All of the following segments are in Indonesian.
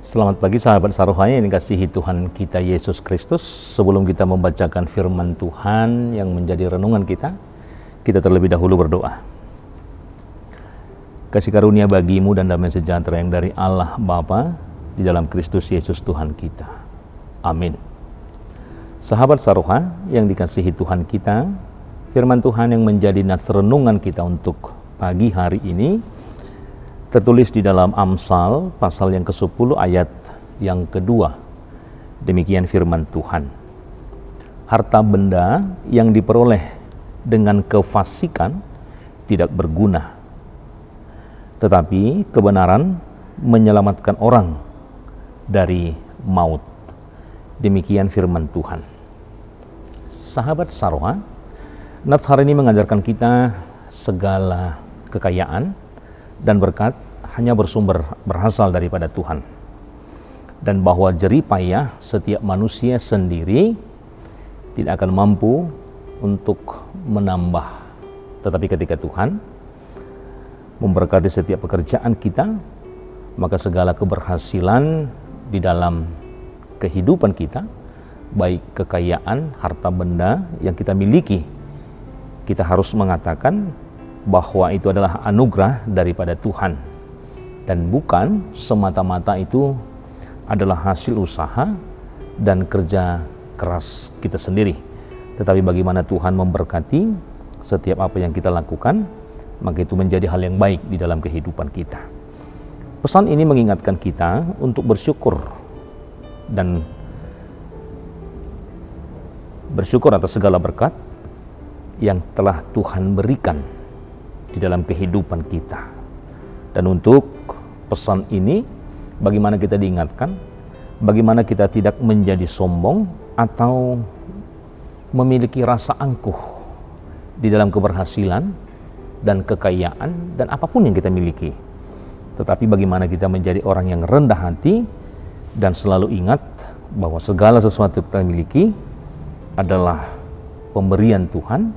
Selamat pagi sahabat Sarohaya yang dikasihi Tuhan kita Yesus Kristus. Sebelum kita membacakan firman Tuhan yang menjadi renungan kita terlebih dahulu berdoa. Kasih karunia bagimu dan damai sejahtera yang dari Allah Bapa di dalam Kristus Yesus Tuhan kita. Amin. Sahabat Saroha yang dikasihi Tuhan kita, firman Tuhan yang menjadi nats renungan kita untuk pagi hari ini tertulis di dalam Amsal pasal yang ke-10 ayat yang kedua. Demikian firman Tuhan. Harta benda yang diperoleh dengan kefasikan tidak berguna, tetapi kebenaran menyelamatkan orang dari maut. Demikian firman Tuhan. Sahabat Saroha, nats hari ini mengajarkan kita segala kekayaan dan berkat hanya berasal daripada Tuhan, dan bahwa jerih payah setiap manusia sendiri tidak akan mampu untuk menambah. Tetapi ketika Tuhan memberkati setiap pekerjaan kita, maka segala keberhasilan di dalam kehidupan kita, baik kekayaan, harta benda yang kita miliki, kita harus mengatakan bahwa itu adalah anugerah daripada Tuhan dan bukan semata-mata itu adalah hasil usaha dan kerja keras kita sendiri. Tetapi bagaimana Tuhan memberkati setiap apa yang kita lakukan, maka itu menjadi hal yang baik di dalam kehidupan kita. Pesan ini mengingatkan kita untuk bersyukur dan bersyukur atas segala berkat yang telah Tuhan berikan di dalam kehidupan kita. Dan untuk pesan ini, bagaimana kita diingatkan, bagaimana kita tidak menjadi sombong atau memiliki rasa angkuh di dalam keberhasilan dan kekayaan dan apapun yang kita miliki. Tetapi bagaimana kita menjadi orang yang rendah hati dan selalu ingat bahwa segala sesuatu yang kita miliki adalah pemberian Tuhan,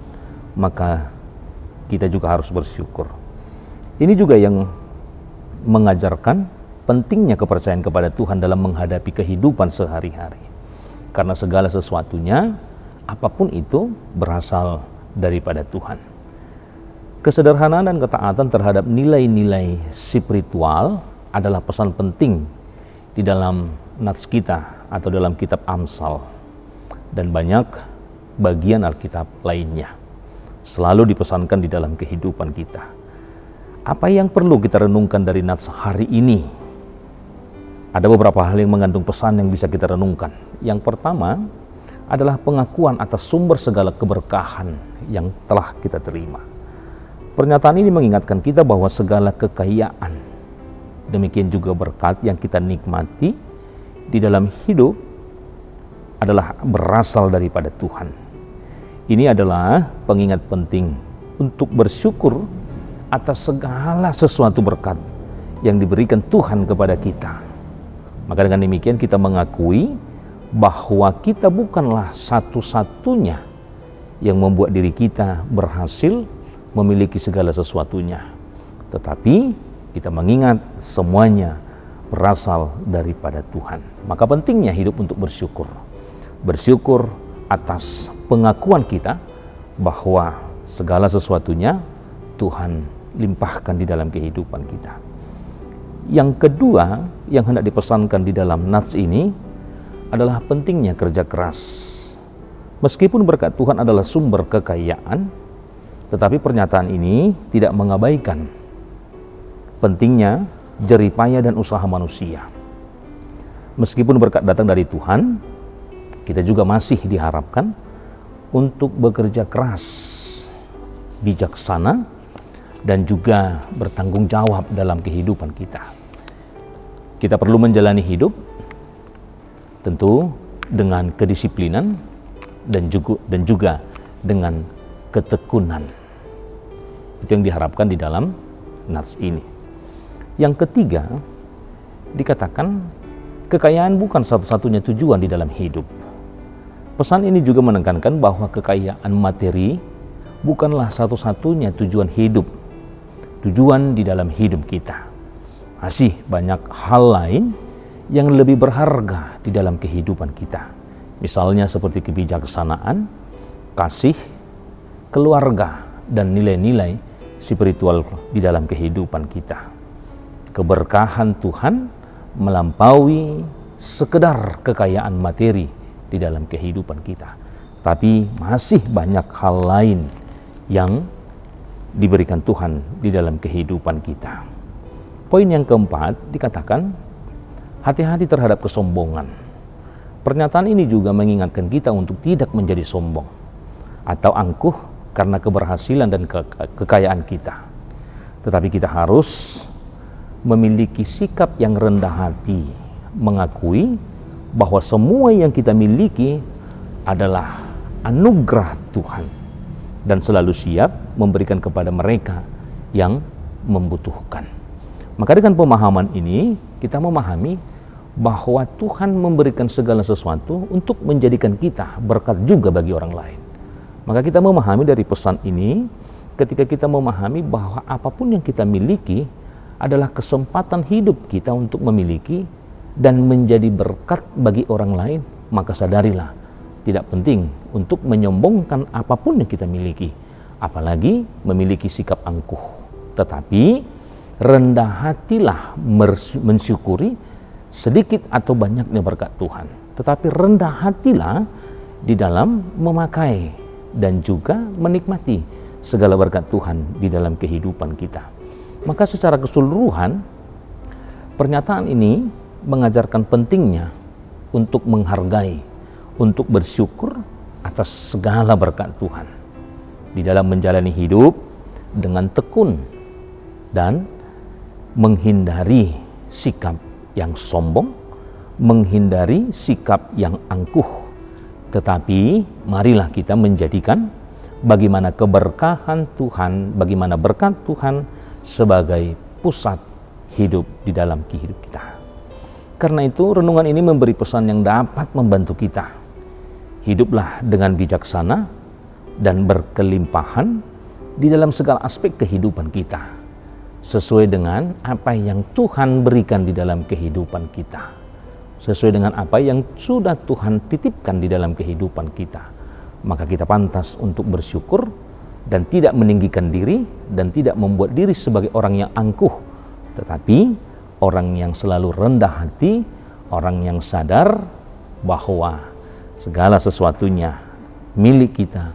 maka kita juga harus bersyukur. Ini juga yang mengajarkan pentingnya kepercayaan kepada Tuhan dalam menghadapi kehidupan sehari-hari. Karena segala sesuatunya, apapun itu, berasal daripada Tuhan. Kesederhanaan dan ketaatan terhadap nilai-nilai spiritual adalah pesan penting di dalam nats kita atau dalam kitab Amsal dan banyak bagian Alkitab lainnya. Selalu dipesankan di dalam kehidupan kita. Apa yang perlu kita renungkan dari nats hari ini? Ada beberapa hal yang mengandung pesan yang bisa kita renungkan. Yang pertama adalah pengakuan atas sumber segala keberkahan yang telah kita terima. Pernyataan ini mengingatkan kita bahwa segala kekayaan, demikian juga berkat yang kita nikmati di dalam hidup adalah berasal daripada Tuhan. Ini adalah pengingat penting untuk bersyukur atas segala sesuatu berkat yang diberikan Tuhan kepada kita. Maka dengan demikian kita mengakui bahwa kita bukanlah satu-satunya yang membuat diri kita berhasil memiliki segala sesuatunya. Tetapi kita mengingat semuanya berasal daripada Tuhan. Maka pentingnya hidup untuk bersyukur. Bersyukur atas pengakuan kita bahwa segala sesuatunya Tuhan limpahkan di dalam kehidupan kita. Yang kedua yang hendak dipesankan di dalam nats ini adalah pentingnya kerja keras. Meskipun berkat Tuhan adalah sumber kekayaan, tetapi pernyataan ini tidak mengabaikan pentingnya jerih payah dan usaha manusia. Meskipun berkat datang dari Tuhan, kita juga masih diharapkan untuk bekerja keras, bijaksana, dan juga bertanggung jawab dalam kehidupan kita. Kita perlu menjalani hidup tentu dengan kedisiplinan dan juga dengan ketekunan. Itu yang diharapkan di dalam nats ini. Yang ketiga, dikatakan kekayaan bukan satu-satunya tujuan di dalam hidup. Pesan ini juga menekankan bahwa kekayaan materi bukanlah satu-satunya tujuan hidup. Tujuan di dalam hidup kita. Masih banyak hal lain yang lebih berharga di dalam kehidupan kita. Misalnya seperti kebijaksanaan, kasih, keluarga, dan nilai-nilai spiritual di dalam kehidupan kita. Keberkahan Tuhan melampaui sekedar kekayaan materi di dalam kehidupan kita. Tapi masih banyak hal lain yang diberikan Tuhan di dalam kehidupan kita. Poin yang keempat dikatakan, hati-hati terhadap kesombongan. Pernyataan ini juga mengingatkan kita untuk tidak menjadi sombong atau angkuh karena keberhasilan dan kekayaan kita. Tetapi kita harus memiliki sikap yang rendah hati, mengakui bahwa semua yang kita miliki adalah anugerah Tuhan dan selalu siap memberikan kepada mereka yang membutuhkan. Maka dengan pemahaman ini kita memahami bahwa Tuhan memberikan segala sesuatu untuk menjadikan kita berkat juga bagi orang lain. Maka kita memahami dari pesan ini ketika kita memahami bahwa apapun yang kita miliki adalah kesempatan hidup kita untuk memiliki dan menjadi berkat bagi orang lain, maka sadarilah tidak penting untuk menyombongkan apapun yang kita miliki, apalagi memiliki sikap angkuh. Tetapi rendah hatilah mensyukuri sedikit atau banyaknya berkat Tuhan. Tetapi rendah hatilah di dalam memakai dan juga menikmati segala berkat Tuhan di dalam kehidupan kita. Maka secara keseluruhan, pernyataan ini mengajarkan pentingnya untuk menghargai, untuk bersyukur atas segala berkat Tuhan di dalam menjalani hidup dengan tekun dan menghindari sikap yang sombong, menghindari sikap yang angkuh. Tetapi marilah kita menjadikan bagaimana keberkahan Tuhan, bagaimana berkat Tuhan sebagai pusat hidup di dalam kehidupan kita. Karena itu renungan ini memberi pesan yang dapat membantu kita. Hiduplah dengan bijaksana dan berkelimpahan di dalam segala aspek kehidupan kita, sesuai dengan apa yang Tuhan berikan di dalam kehidupan kita, sesuai dengan apa yang sudah Tuhan titipkan di dalam kehidupan kita. Maka kita pantas untuk bersyukur dan tidak meninggikan diri dan tidak membuat diri sebagai orang yang angkuh, tetapi orang yang selalu rendah hati, orang yang sadar bahwa segala sesuatunya milik kita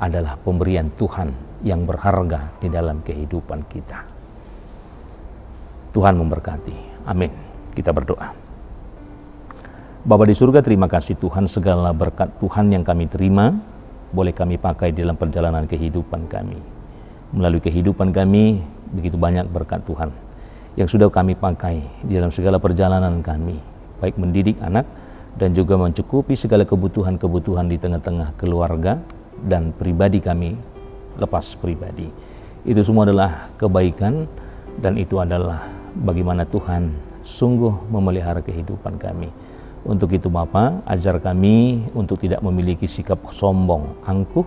adalah pemberian Tuhan yang berharga di dalam kehidupan kita. Tuhan memberkati. Amin. Kita berdoa. Bapa di surga, terima kasih Tuhan, segala berkat Tuhan yang kami terima boleh kami pakai dalam perjalanan kehidupan kami. Melalui kehidupan kami begitu banyak berkat Tuhan yang sudah kami pakai di dalam segala perjalanan kami, baik mendidik anak dan juga mencukupi segala kebutuhan-kebutuhan di tengah-tengah keluarga dan pribadi kami lepas pribadi. Itu semua adalah kebaikan dan itu adalah bagaimana Tuhan sungguh memelihara kehidupan kami. Untuk itu Bapa, ajar kami untuk tidak memiliki sikap sombong, angkuh,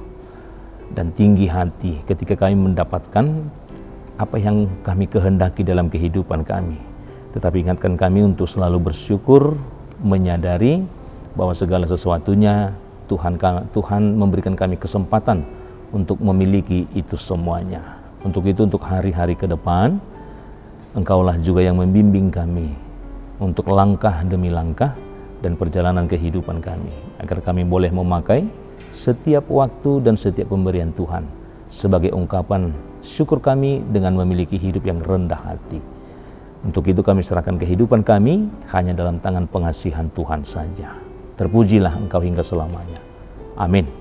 dan tinggi hati ketika kami mendapatkan apa yang kami kehendaki dalam kehidupan kami. Tetapi ingatkan kami untuk selalu bersyukur, menyadari bahwa segala sesuatunya Tuhan memberikan kami kesempatan untuk memiliki itu semuanya. Untuk itu, untuk hari-hari ke depan, Engkaulah juga yang membimbing kami untuk langkah demi langkah dan perjalanan kehidupan kami, agar kami boleh memakai setiap waktu dan setiap pemberian Tuhan sebagai ungkapan syukur kami dengan memiliki hidup yang rendah hati. Untuk itu kami serahkan kehidupan kami hanya dalam tangan pengasihan Tuhan saja. Terpujilah Engkau hingga selamanya. Amin.